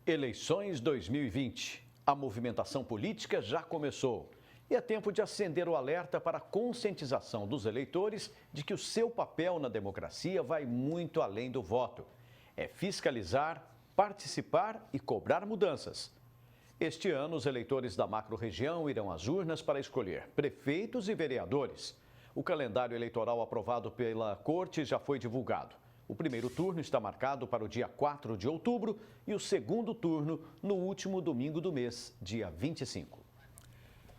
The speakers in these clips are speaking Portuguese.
Eleições 2020. A movimentação política já começou. E é tempo de acender o alerta para a conscientização dos eleitores de que o seu papel na democracia vai muito além do voto. É fiscalizar, participar e cobrar mudanças. Este ano, os eleitores da macro-região irão às urnas para escolher prefeitos e vereadores. O calendário eleitoral aprovado pela Corte já foi divulgado. O primeiro turno está marcado para o dia 4 de outubro e o segundo turno no último domingo do mês, dia 25.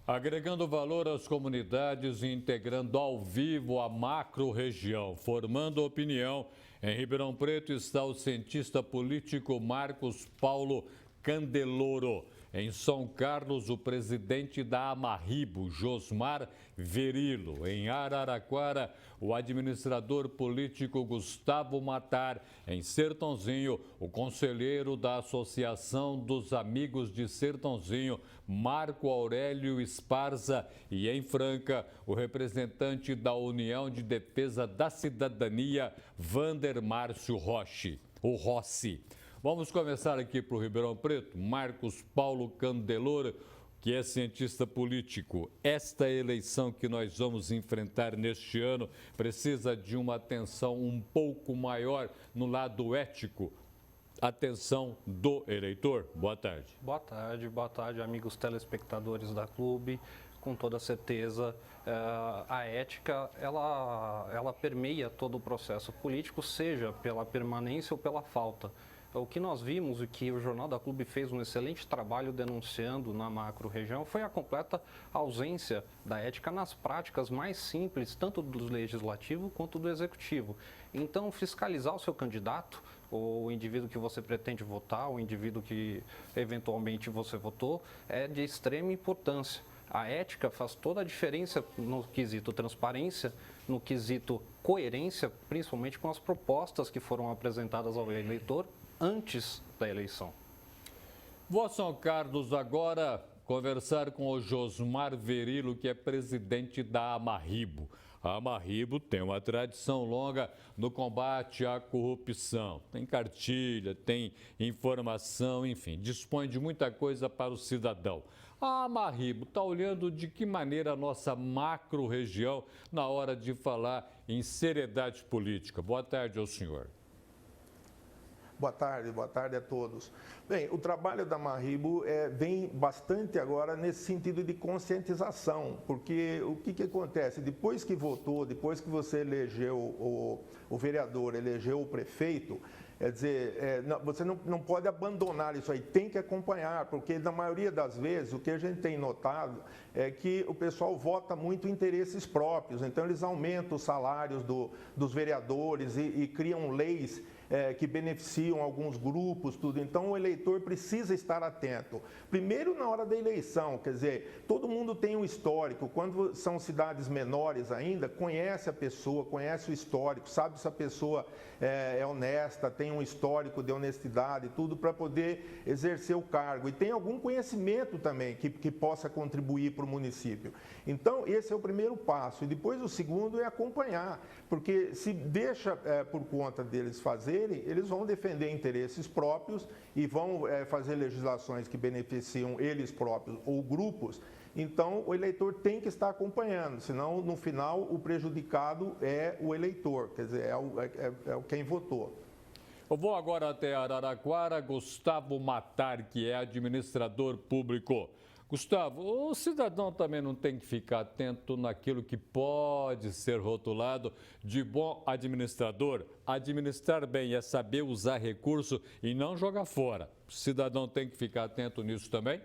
Agregando valor às comunidades e integrando ao vivo a macro-região, formando opinião, em Ribeirão Preto está o cientista político Marcos Paulo Candeloro. Em São Carlos, o presidente da Amarribo, Josmar Verilo. Em Araraquara, o administrador político Gustavo Matar. Em Sertãozinho, o conselheiro da Associação dos Amigos de Sertãozinho, Marco Aurélio Esparza. E em Franca, o representante da União de Defesa da Cidadania, Vander Márcio Rossi. Vamos começar aqui para o Ribeirão Preto. Marcos Paulo Candeloro, que é cientista político. Esta eleição que nós vamos enfrentar neste ano precisa de uma atenção um pouco maior no lado ético. Atenção do eleitor. Boa tarde. Boa tarde, amigos telespectadores da Clube. Com toda certeza, a ética, ela permeia todo o processo político, seja pela permanência ou pela falta. O que nós vimos e que o Jornal da Clube fez um excelente trabalho denunciando na macro-região foi a completa ausência da ética nas práticas mais simples, tanto do legislativo quanto do executivo. Então, fiscalizar o seu candidato, o indivíduo que você pretende votar, o indivíduo que eventualmente você votou, é de extrema importância. A ética faz toda a diferença no quesito transparência, no quesito coerência, principalmente com as propostas que foram apresentadas ao eleitor antes da eleição. Vou a São Carlos agora conversar com o Josmar Verilo, que é presidente da Amarribo. A Amarribo tem uma tradição longa no combate à corrupção. Tem cartilha, tem informação, enfim, dispõe de muita coisa para o cidadão. A Amarribo está olhando de que maneira a nossa macro-região na hora de falar em seriedade política. Boa tarde ao senhor. Boa tarde a todos. Bem, o trabalho da Amarribo vem bastante agora nesse sentido de conscientização, porque o que acontece? Depois que votou, depois que você elegeu o vereador, elegeu o prefeito, quer dizer, você não pode abandonar isso aí, tem que acompanhar, porque na maioria das vezes o que a gente tem notado é que o pessoal vota muito interesses próprios, então eles aumentam os salários dos vereadores e criam leis que beneficiam alguns grupos, tudo. Então, o eleitor precisa estar atento. Primeiro, na hora da eleição, quer dizer, todo mundo tem um histórico. Quando são cidades menores ainda, conhece a pessoa, conhece o histórico, sabe se a pessoa é honesta, tem um histórico de honestidade, tudo, para poder exercer o cargo. E tem algum conhecimento também que possa contribuir para o município. Então, esse é o primeiro passo. E depois, o segundo é acompanhar, porque se deixa por conta deles fazerem, eles vão defender interesses próprios e vão fazer legislações que beneficiam eles próprios ou grupos. Então, o eleitor tem que estar acompanhando, senão, no final, o prejudicado é o eleitor, quer dizer, é quem votou. Eu vou agora até Araraquara, Gustavo Matar, que é administrador público. Gustavo, o cidadão também não tem que ficar atento naquilo que pode ser rotulado de bom administrador. Administrar bem é saber usar recurso e não jogar fora. O cidadão tem que ficar atento nisso também?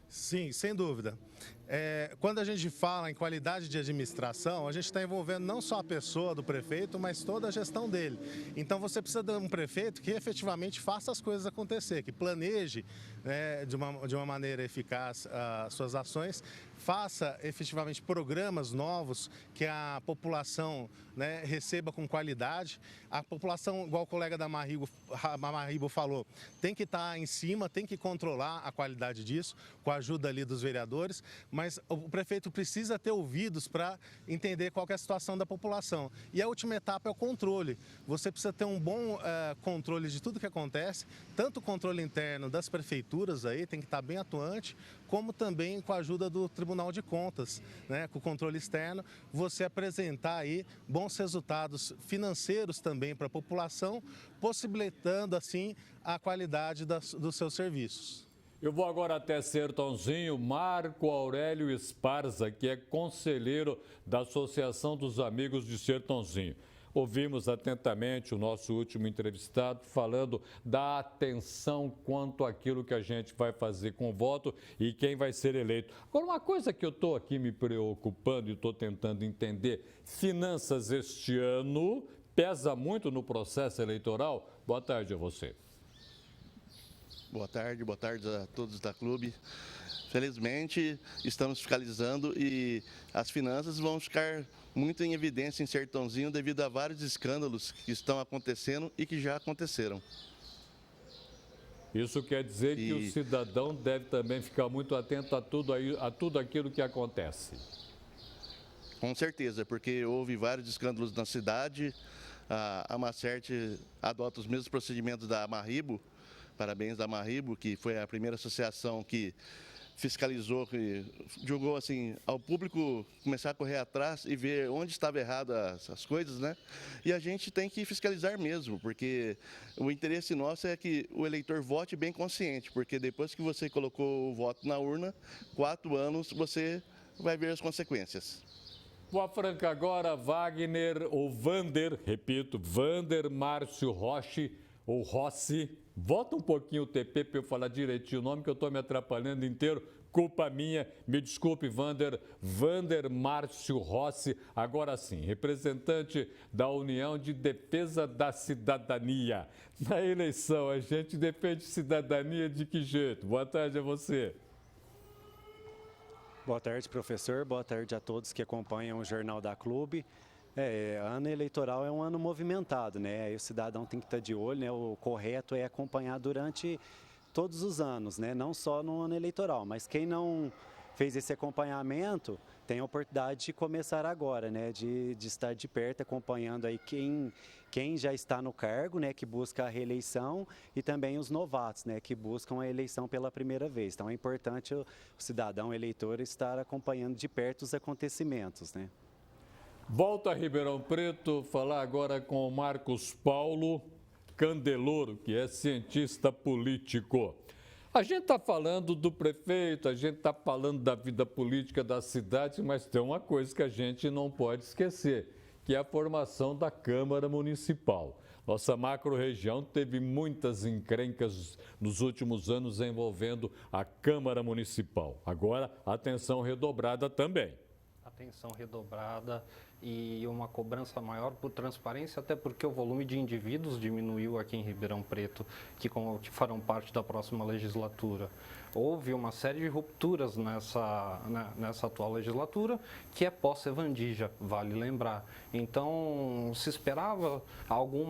Sim, sem dúvida. Quando a gente fala em qualidade de administração, a gente está envolvendo não só a pessoa do prefeito, mas toda a gestão dele. Então você precisa de um prefeito que efetivamente faça as coisas acontecer, que planeje de uma maneira eficaz as suas ações, faça efetivamente programas novos que a população receba com qualidade. A população, igual o colega da Amarribo falou, tem que estar em cima, tem que controlar a qualidade disso, com a ajuda ali dos vereadores, mas o prefeito precisa ter ouvidos para entender qual que é a situação da população. E a última etapa é o controle. Você precisa ter um bom controle de tudo que acontece, tanto o controle interno das prefeituras aí, tem que estar bem atuante, como também com a ajuda do Tribunal de Contas, né, com o controle externo, você apresentar aí bons resultados financeiros também para a população, possibilitando assim a qualidade dos seus serviços. Eu vou agora até Sertãozinho, Marco Aurélio Esparza, que é conselheiro da Associação dos Amigos de Sertãozinho. Ouvimos atentamente o nosso último entrevistado falando da atenção quanto àquilo que a gente vai fazer com o voto e quem vai ser eleito. Agora, uma coisa que eu estou aqui me preocupando e estou tentando entender, finanças este ano pesa muito no processo eleitoral? Boa tarde a você. Boa tarde a todos da clube. Felizmente, estamos fiscalizando e as finanças vão ficar muito em evidência em Sertãozinho devido a vários escândalos que estão acontecendo e que já aconteceram. Isso quer dizer que o cidadão deve também ficar muito atento a tudo aquilo que acontece. Com certeza, porque houve vários escândalos na cidade. A Macerte adota os mesmos procedimentos da Amarribo. Parabéns da Amarribo, que foi a primeira associação que fiscalizou, que julgou assim, ao público começar a correr atrás e ver onde estava errado as coisas, né? E a gente tem que fiscalizar mesmo, porque o interesse nosso é que o eleitor vote bem consciente, porque depois que você colocou o voto na urna, 4 anos você vai ver as consequências. Boa Franca agora, Wagner ou Vander, repito, Vander Márcio Rossi ou Rossi. Volta um pouquinho o TP para eu falar direitinho o nome, que eu estou me atrapalhando inteiro. Culpa minha, me desculpe, Vander Márcio Rossi. Agora sim, representante da União de Defesa da Cidadania. Na eleição, a gente defende cidadania de que jeito? Boa tarde a você. Boa tarde, professor. Boa tarde a todos que acompanham o Jornal da Clube. Ano eleitoral é um ano movimentado, né? Aí o cidadão tem que estar de olho, né? O correto é acompanhar durante todos os anos, né? Não só no ano eleitoral, mas quem não fez esse acompanhamento tem a oportunidade de começar agora, né? De estar de perto acompanhando aí quem já está no cargo, né? Que busca a reeleição e também os novatos, né? Que buscam a eleição pela primeira vez. Então é importante o cidadão eleitor estar acompanhando de perto os acontecimentos, né? Volta a Ribeirão Preto, falar agora com o Marcos Paulo Candeloro, que é cientista político. A gente está falando do prefeito, a gente está falando da vida política da cidade, mas tem uma coisa que a gente não pode esquecer, que é a formação da Câmara Municipal. Nossa macro-região teve muitas encrencas nos últimos anos envolvendo a Câmara Municipal. Agora, atenção redobrada também. Atenção redobrada e uma cobrança maior por transparência, até porque o volume de indivíduos diminuiu aqui em Ribeirão Preto, que farão parte da próxima legislatura. Houve uma série de rupturas nessa atual legislatura, que é pós-Evandija, vale lembrar. Então, se esperava algum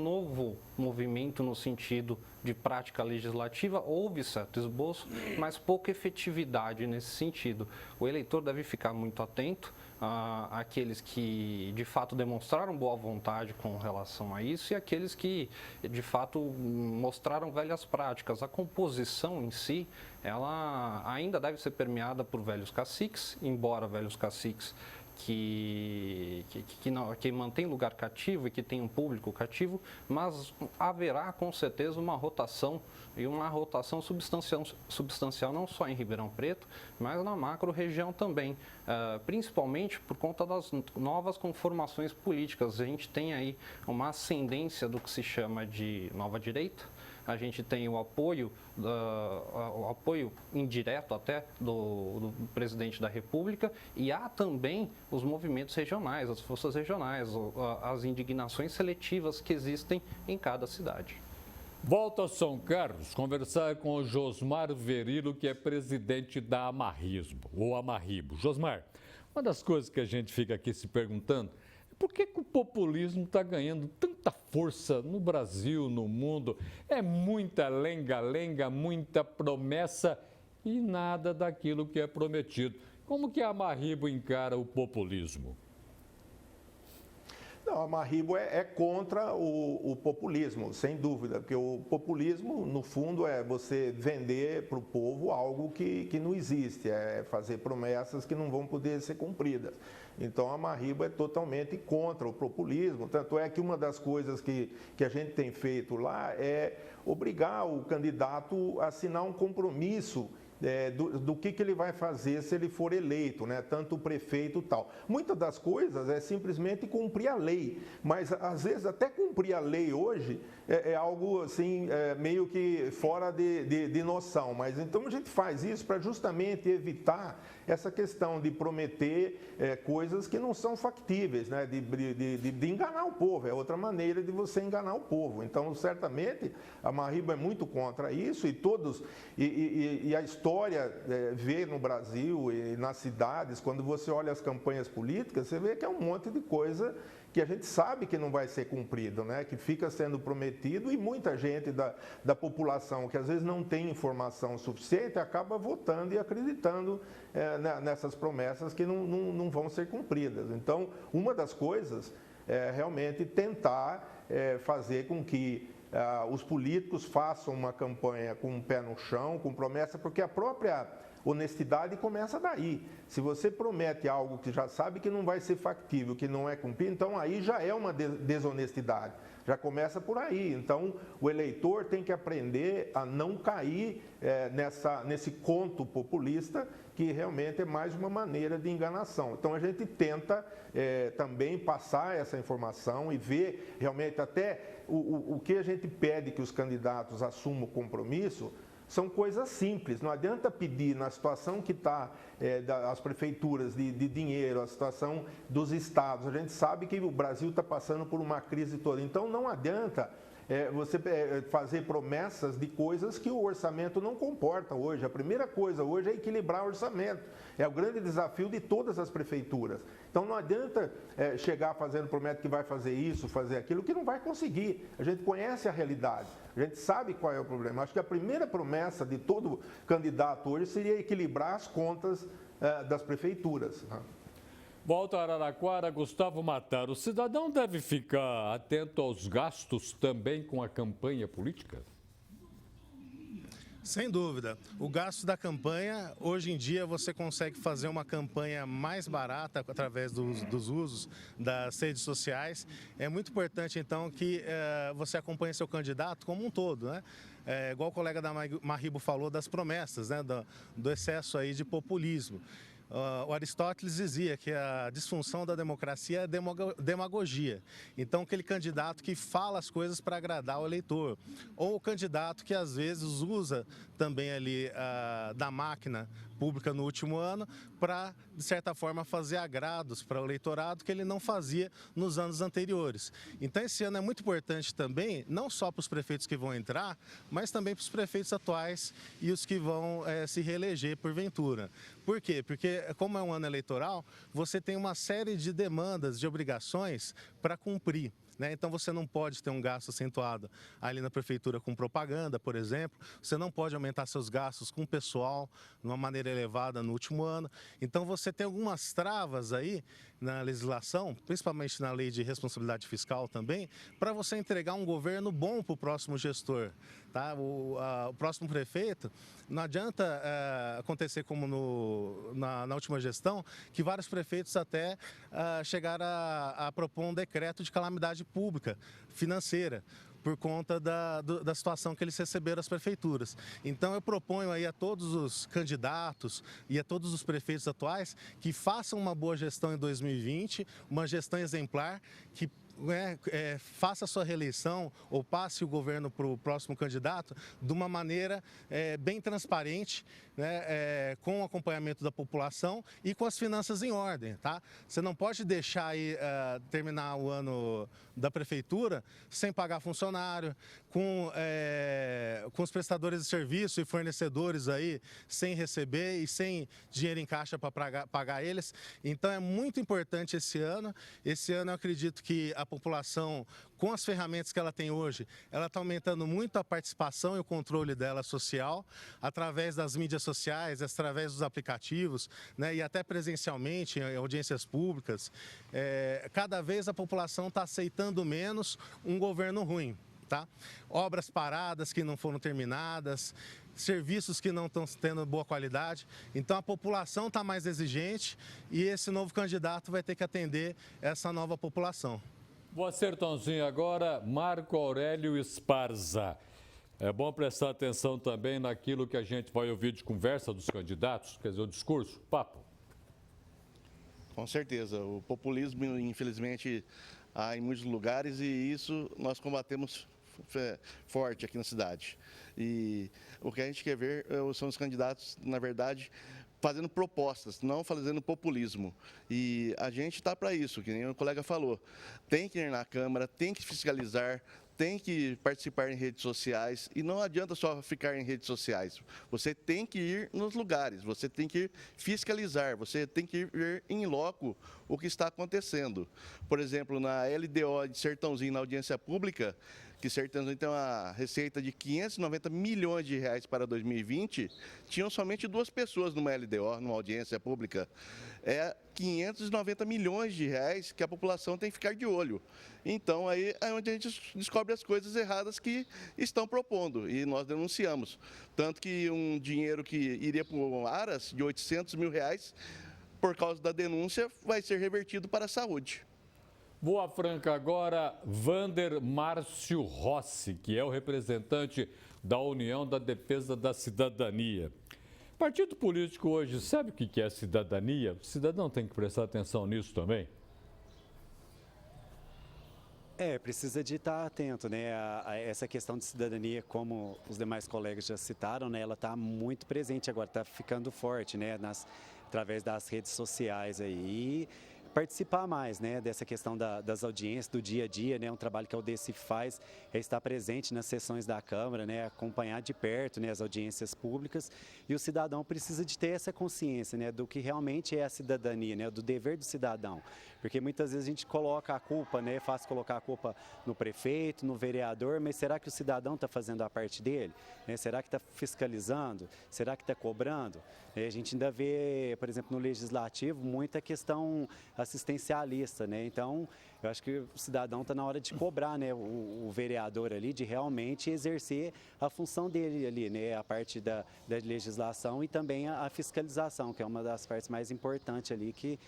novo movimento no sentido de prática legislativa, houve certo esboço, mas pouca efetividade nesse sentido. O eleitor deve ficar muito atento àqueles que, de fato, demonstraram boa vontade com relação a isso e aqueles que, de fato, mostraram velhas práticas. A composição em si, ela ainda deve ser permeada por velhos caciques, embora velhos caciques que mantém lugar cativo e que tem um público cativo, mas haverá com certeza uma rotação e uma rotação substancial não só em Ribeirão Preto, mas na macro-região também, principalmente por conta das novas conformações políticas. A gente tem aí uma ascendência do que se chama de nova direita. A gente tem o apoio indireto até do presidente da República e há também os movimentos regionais, as forças regionais, as indignações seletivas que existem em cada cidade. Volta a São Carlos, conversar com o Josmar Verilo, que é presidente da Amarribo. Josmar, uma das coisas que a gente fica aqui se perguntando é por que o populismo está ganhando tanta força no Brasil, no mundo? É muita lenga-lenga, muita promessa e nada daquilo que é prometido. Como que a Marribos encara o populismo? Não, a Marribos é contra o populismo, sem dúvida, porque o populismo, no fundo, é você vender para o povo algo que não existe, é fazer promessas que não vão poder ser cumpridas. Então, a Marribos é totalmente contra o populismo, tanto é que uma das coisas que a gente tem feito lá é obrigar o candidato a assinar um compromisso do que ele vai fazer se ele for eleito, né? Tanto o prefeito e tal. Muitas das coisas é simplesmente cumprir a lei, mas às vezes até cumprir a lei hoje é algo assim, meio que fora de noção. Mas então a gente faz isso para justamente evitar essa questão de prometer coisas que não são factíveis, né? De enganar o povo, é outra maneira de você enganar o povo. Então, certamente, a Marribos é muito contra isso e a história vê no Brasil e nas cidades, quando você olha as campanhas políticas, você vê que é um monte de coisa que a gente sabe que não vai ser cumprido, né? Que fica sendo prometido e muita gente da população que às vezes não tem informação suficiente acaba votando e acreditando nessas promessas que não vão ser cumpridas. Então, uma das coisas é realmente tentar fazer com que os políticos façam uma campanha com o pé no chão, com promessa, porque a própria honestidade começa daí. Se você promete algo que já sabe que não vai ser factível, que não é cumprir, então aí já é uma desonestidade. Já começa por aí. Então, o eleitor tem que aprender a não cair nesse conto populista, que realmente é mais uma maneira de enganação. Então, a gente tenta também passar essa informação e ver realmente até o que a gente pede que os candidatos assumam o compromisso. São coisas simples, não adianta pedir na situação que está as prefeituras de dinheiro, a situação dos estados. A gente sabe que o Brasil está passando por uma crise toda, então não adianta você fazer promessas de coisas que o orçamento não comporta hoje. A primeira coisa hoje é equilibrar o orçamento. É o grande desafio de todas as prefeituras. Então não adianta chegar fazendo promessa que vai fazer isso, fazer aquilo, que não vai conseguir. A gente conhece a realidade, a gente sabe qual é o problema. Acho que a primeira promessa de todo candidato hoje seria equilibrar as contas das prefeituras. Volta a Araraquara, Gustavo Matar. O cidadão deve ficar atento aos gastos também com a campanha política? Sem dúvida. O gasto da campanha, hoje em dia você consegue fazer uma campanha mais barata através dos usos das redes sociais. É muito importante, então, que você acompanhe seu candidato como um todo, né? Igual o colega da Marribos falou das promessas, né? Do excesso aí de populismo. O Aristóteles dizia que a disfunção da democracia é demagogia. Então, aquele candidato que fala as coisas para agradar o eleitor, ou o candidato que às vezes usa também ali da máquina pública no último ano para, de certa forma, fazer agrados para o eleitorado que ele não fazia nos anos anteriores. Então, esse ano é muito importante também, não só para os prefeitos que vão entrar, mas também para os prefeitos atuais e os que vão se reeleger porventura. Por quê? Porque, como é um ano eleitoral, você tem uma série de demandas, de obrigações para cumprir. Então, você não pode ter um gasto acentuado ali na prefeitura com propaganda, por exemplo. Você não pode aumentar seus gastos com pessoal de uma maneira elevada no último ano. Então, você tem algumas travas aí na legislação, principalmente na lei de responsabilidade fiscal também, para você entregar um governo bom para o próximo gestor. Tá? O próximo prefeito, não adianta acontecer como na última gestão, que vários prefeitos até chegaram a propor um decreto de calamidade pública financeira, por conta da situação que eles receberam das prefeituras. Então, eu proponho aí a todos os candidatos e a todos os prefeitos atuais que façam uma boa gestão em 2020, uma gestão exemplar, que faça a sua reeleição ou passe o governo para o próximo candidato de uma maneira bem transparente, né, com o acompanhamento da população e com as finanças em ordem. Tá? Você não pode deixar aí, terminar o ano da prefeitura sem pagar funcionário, com os prestadores de serviço e fornecedores aí sem receber e sem dinheiro em caixa para pagar eles. Então é muito importante esse ano. Esse ano eu acredito que a população, com as ferramentas que ela tem hoje, ela está aumentando muito a participação e o controle dela social, através das mídias sociais, através dos aplicativos, né, e até presencialmente em audiências públicas. Cada vez a população está aceitando menos um governo ruim. Tá? Obras paradas que não foram terminadas, serviços que não estão tendo boa qualidade. Então a população está mais exigente e esse novo candidato vai ter que atender essa nova população. Boa Sertãozinho agora, Marco Aurélio Esparza. É bom prestar atenção também naquilo que a gente vai ouvir de conversa dos candidatos, quer dizer, o discurso, papo. Com certeza, o populismo infelizmente há em muitos lugares e isso nós combatemos forte aqui na cidade. E o que a gente quer ver são os candidatos, na verdade, fazendo propostas, não fazendo populismo. E a gente está para isso, que nem o colega falou. Tem que ir na Câmara, tem que fiscalizar, tem que participar em redes sociais e não adianta só ficar em redes sociais. Você tem que ir nos lugares, você tem que fiscalizar, você tem que ir em loco o que está acontecendo. Por exemplo, na LDO de Sertãozinho, na audiência pública, que Sertãozinho tem uma receita de 590 milhões de reais para 2020, tinham somente 2 pessoas numa LDO, numa audiência pública. É 590 milhões de reais que a população tem que ficar de olho. Então, aí é onde a gente descobre as coisas erradas que estão propondo e nós denunciamos. Tanto que um dinheiro que iria para o Aras, de 800 mil reais, por causa da denúncia, vai ser revertido para a saúde. Boa Franca agora, Vander Márcio Rossi, que é o representante da União da Defesa da Cidadania. Partido político hoje sabe o que é cidadania? O cidadão tem que prestar atenção nisso também? Precisa de estar atento, né? A essa questão de cidadania, como os demais colegas já citaram, né? Ela está muito presente agora, está ficando forte, né? Através das redes sociais aí. Participar mais, né, dessa questão das audiências, do dia a dia, né, um trabalho que a UDECIF faz é estar presente nas sessões da Câmara, né, acompanhar de perto, né, as audiências públicas, e o cidadão precisa de ter essa consciência, né, do que realmente é a cidadania, né, do dever do cidadão, porque muitas vezes a gente coloca a culpa, né, é fácil colocar a culpa no prefeito, no vereador, mas será que o cidadão está fazendo a parte dele? Né, será que está fiscalizando? Será que está cobrando? A gente ainda vê, por exemplo, no Legislativo, muita questão assistencialista, né? Então, eu acho que o cidadão está na hora de cobrar, né, o vereador ali, de realmente exercer a função dele ali, né, a parte da legislação e também a fiscalização, que é uma das partes mais importantes ali, que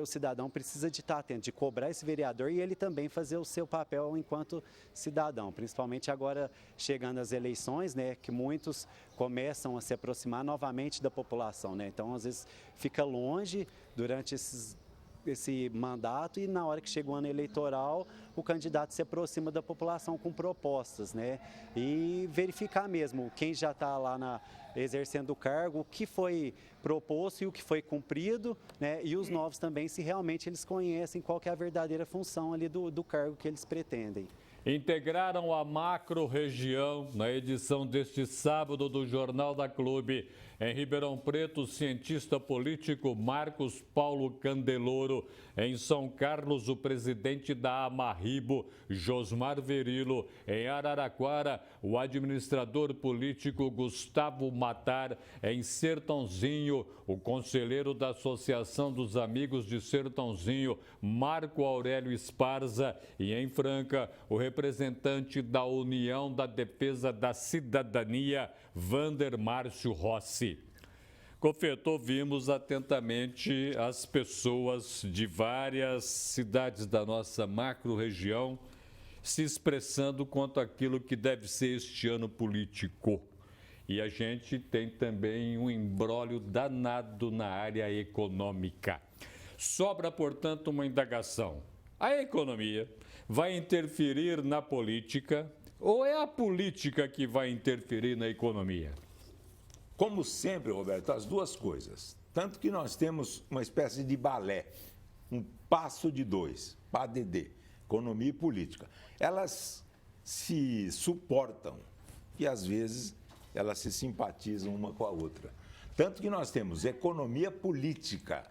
o cidadão precisa de estar atento, de cobrar esse vereador e ele também fazer o seu papel enquanto cidadão, principalmente agora chegando as eleições, né, que muitos começam a se aproximar novamente da população, né? Então, às vezes, fica longe durante esse mandato e na hora que chega o ano eleitoral, o candidato se aproxima da população com propostas, né? E verificar mesmo quem já está lá exercendo o cargo, o que foi proposto e o que foi cumprido, né? E os novos também, se realmente eles conhecem qual que é a verdadeira função ali do cargo que eles pretendem. Integraram a macro-região na edição deste sábado do Jornal da Clube. Em Ribeirão Preto, o cientista político Marcos Paulo Candeloro. Em São Carlos, o presidente da Amarribo, Josmar Verilo. Em Araraquara, o administrador político Gustavo Matar. Em Sertãozinho, o conselheiro da Associação dos Amigos de Sertãozinho, Marco Aurélio Esparza. E em Franca, o representante da União da Defesa da Cidadania, Vander Márcio Rossi. Confeto, ouvimos atentamente as pessoas de várias cidades da nossa macro-região se expressando quanto àquilo que deve ser este ano político. E a gente tem também um imbróglio danado na área econômica. Sobra, portanto, uma indagação. A economia vai interferir na política ou é a política que vai interferir na economia? Como sempre, Roberto, as duas coisas. Tanto que nós temos uma espécie de balé, um passo de dois, PADD, economia e política. Elas se suportam e, às vezes, elas se simpatizam uma com a outra. Tanto que nós temos economia política.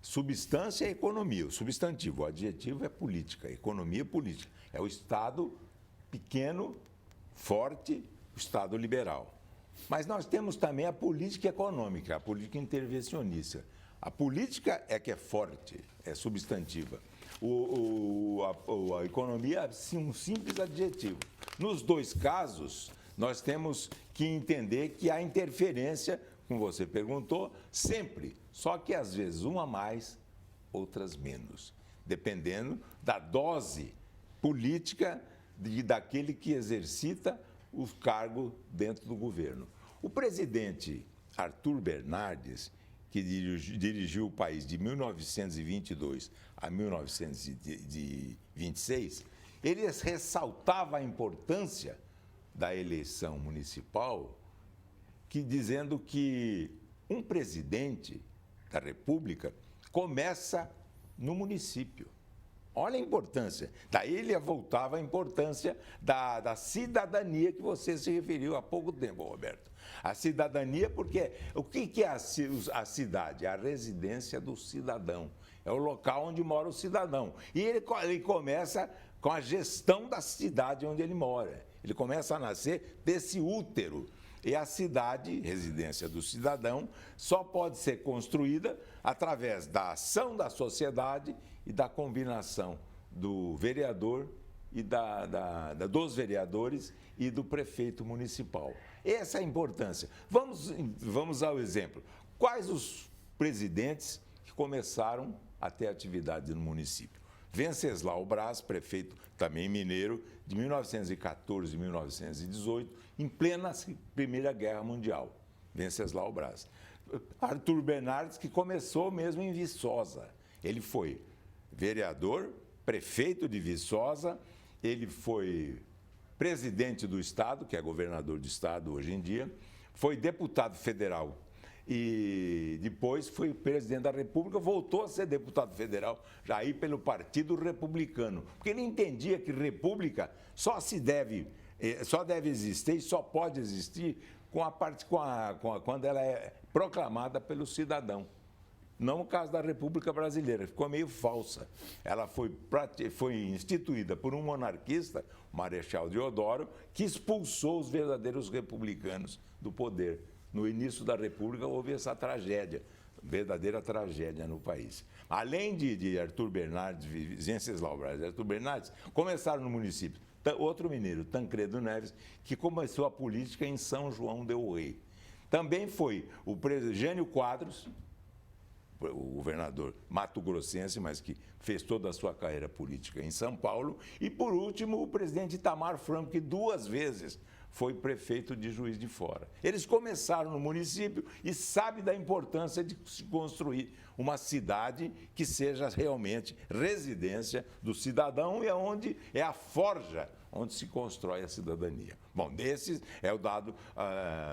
Substância é economia, o substantivo, o adjetivo é política, economia política. É o Estado pequeno, forte, o Estado liberal. Mas nós temos também a política econômica, a política intervencionista. A política é que é forte, é substantiva. A economia é um simples adjetivo. Nos dois casos, nós temos que entender que há interferência, como você perguntou, sempre. Só que às vezes uma mais, outras menos. Dependendo da dose política daquele que exercita o cargo dentro do governo. O presidente Arthur Bernardes, que dirigiu o país de 1922 a 1926, ele ressaltava a importância da eleição municipal, dizendo que um presidente da República começa no município. Olha a importância. Daí ele voltava à importância da cidadania que você se referiu há pouco tempo, Roberto. A cidadania, porque o que é a cidade? É a residência do cidadão. É o local onde mora o cidadão. E ele começa com a gestão da cidade onde ele mora. Ele começa a nascer desse útero. E a cidade, residência do cidadão, só pode ser construída através da ação da sociedade e da combinação do vereador e dos vereadores e do prefeito municipal. Essa é a importância. Vamos ao exemplo. Quais os presidentes que começaram a ter atividade no município? Venceslau Braz, prefeito também mineiro, de 1914 a 1918, em plena Primeira Guerra Mundial. Venceslau Braz. Arthur Bernardes, que começou mesmo em Viçosa. Ele foi vereador, prefeito de Viçosa, ele foi presidente do Estado, que é governador do Estado hoje em dia, foi deputado federal e depois foi presidente da República, voltou a ser deputado federal, já aí pelo Partido Republicano, porque ele entendia que república só deve existir e só pode existir quando ela é proclamada pelo cidadão. Não no caso da República Brasileira, ficou meio falsa. Ela foi instituída por um monarquista, Marechal Deodoro, que expulsou os verdadeiros republicanos do poder. No início da República houve essa tragédia, verdadeira tragédia no país. Além de Arthur Bernardes, Venceslau Braz e Arthur Bernardes, começaram no município outro mineiro, Tancredo Neves, que começou a política em São João del Rei. Também foi o Jânio Quadros, o governador mato-grossense, mas que fez toda a sua carreira política em São Paulo. E, por último, o presidente Itamar Franco, que 2 vezes foi prefeito de Juiz de Fora. Eles começaram no município e sabem da importância de se construir uma cidade que seja realmente residência do cidadão e onde é a forja onde se constrói a cidadania. Bom, desses é o dado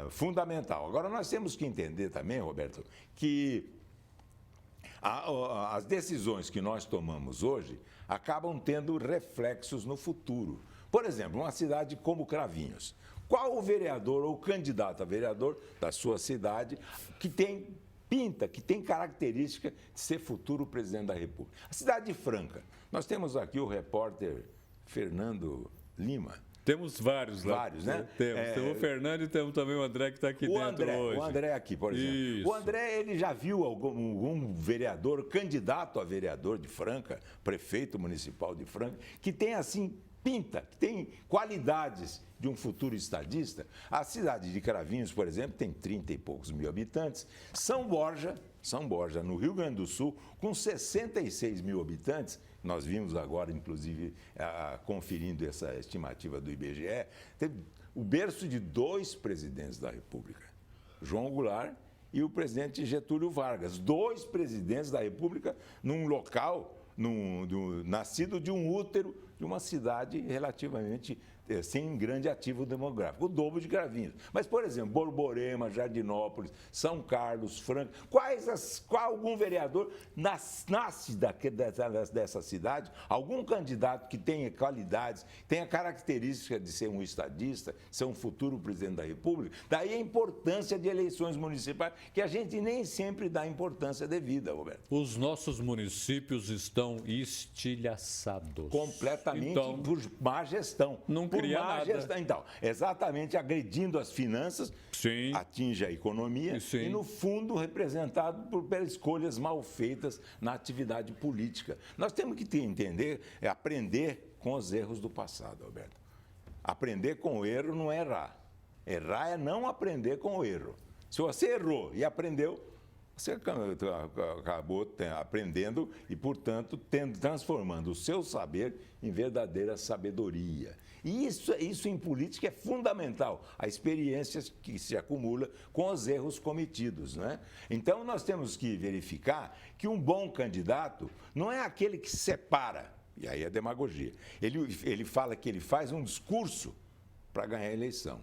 fundamental. Agora, nós temos que entender também, Roberto, que as decisões que nós tomamos hoje acabam tendo reflexos no futuro. Por exemplo, uma cidade como Cravinhos. Qual o vereador ou candidato a vereador da sua cidade que tem pinta, que tem característica de ser futuro presidente da República? A cidade de Franca. Nós temos aqui o repórter Fernando Lima. Temos vários lá. Vários, né? Temos o Fernando e temos também o André que está aqui dentro hoje. O André aqui, por exemplo. Isso. O André, ele já viu algum vereador, candidato a vereador de Franca, prefeito municipal de Franca, que tem assim pinta, que tem qualidades de um futuro estadista? A cidade de Cravinhos, por exemplo, tem 30 e poucos mil habitantes. São Borja, no Rio Grande do Sul, com 66 mil habitantes. Nós vimos agora, inclusive, conferindo essa estimativa do IBGE, teve o berço de 2 presidentes da República, João Goulart e o presidente Getúlio Vargas. 2 presidentes da República num local, nascido de um útero de uma cidade relativamente sem grande ativo demográfico, o dobro de Cravinhos. Mas, por exemplo, Borborema, Jardinópolis, São Carlos, Franca, qual algum vereador nasce dessa cidade, algum candidato que tenha qualidades, tenha característica de ser um estadista, ser um futuro presidente da República? Daí a importância de eleições municipais, que a gente nem sempre dá importância devida, Roberto. Os nossos municípios estão estilhaçados. Completamente então, por má gestão. Não cria nada. Gestão. Então, exatamente agredindo as finanças, sim, atinge a economia sim, e, no fundo, representado por escolhas mal feitas na atividade política. Nós temos que entender, aprender com os erros do passado, Alberto. Aprender com o erro não é errar. Errar é não aprender com o erro. Se você errou e aprendeu, você acabou aprendendo e, portanto, transformando o seu saber em verdadeira sabedoria. E isso em política é fundamental, a experiência que se acumula com os erros cometidos, né? Então, nós temos que verificar que um bom candidato não é aquele que separa, e aí é demagogia. Ele fala que ele faz um discurso para ganhar a eleição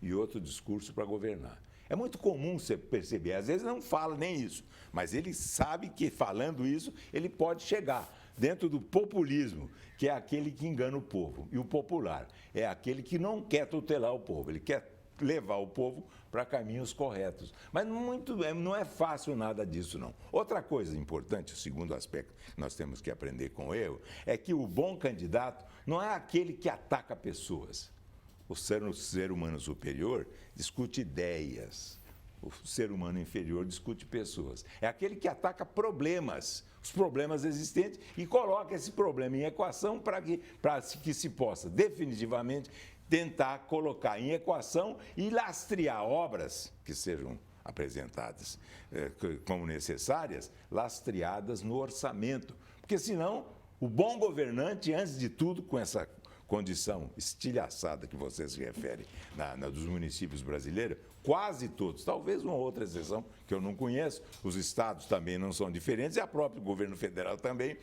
e outro discurso para governar. É muito comum você perceber, às vezes não fala nem isso, mas ele sabe que falando isso, ele pode chegar dentro do populismo, que é aquele que engana o povo. E o popular é aquele que não quer tutelar o povo, ele quer levar o povo para caminhos corretos. Mas não é fácil nada disso, não. Outra coisa importante, o segundo aspecto que nós temos que aprender com o erro, é que o bom candidato não é aquele que ataca pessoas. O ser humano superior discute ideias, o ser humano inferior discute pessoas. É aquele que ataca problemas, os problemas existentes, e coloca esse problema em equação para que se possa definitivamente tentar colocar em equação e lastrear obras que sejam apresentadas como necessárias, lastreadas no orçamento. Porque senão, o bom governante, antes de tudo, com essa condição estilhaçada que você se refere dos municípios brasileiros, quase todos, talvez uma outra exceção que eu não conheço, os estados também não são diferentes e o próprio governo federal também.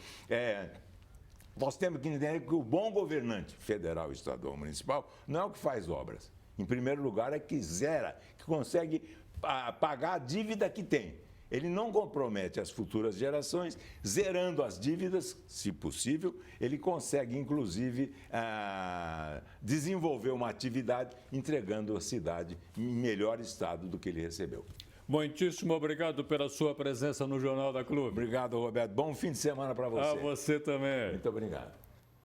Nós temos que entender que o bom governante federal, estadual, municipal, não é o que faz obras. Em primeiro lugar, é que zera, que consegue pagar a dívida que tem. Ele não compromete as futuras gerações, zerando as dívidas, se possível, ele consegue, inclusive, desenvolver uma atividade entregando a cidade em melhor estado do que ele recebeu. Muitíssimo obrigado pela sua presença no Jornal da Clube. Obrigado, Roberto. Bom fim de semana para você. A você também. Muito obrigado.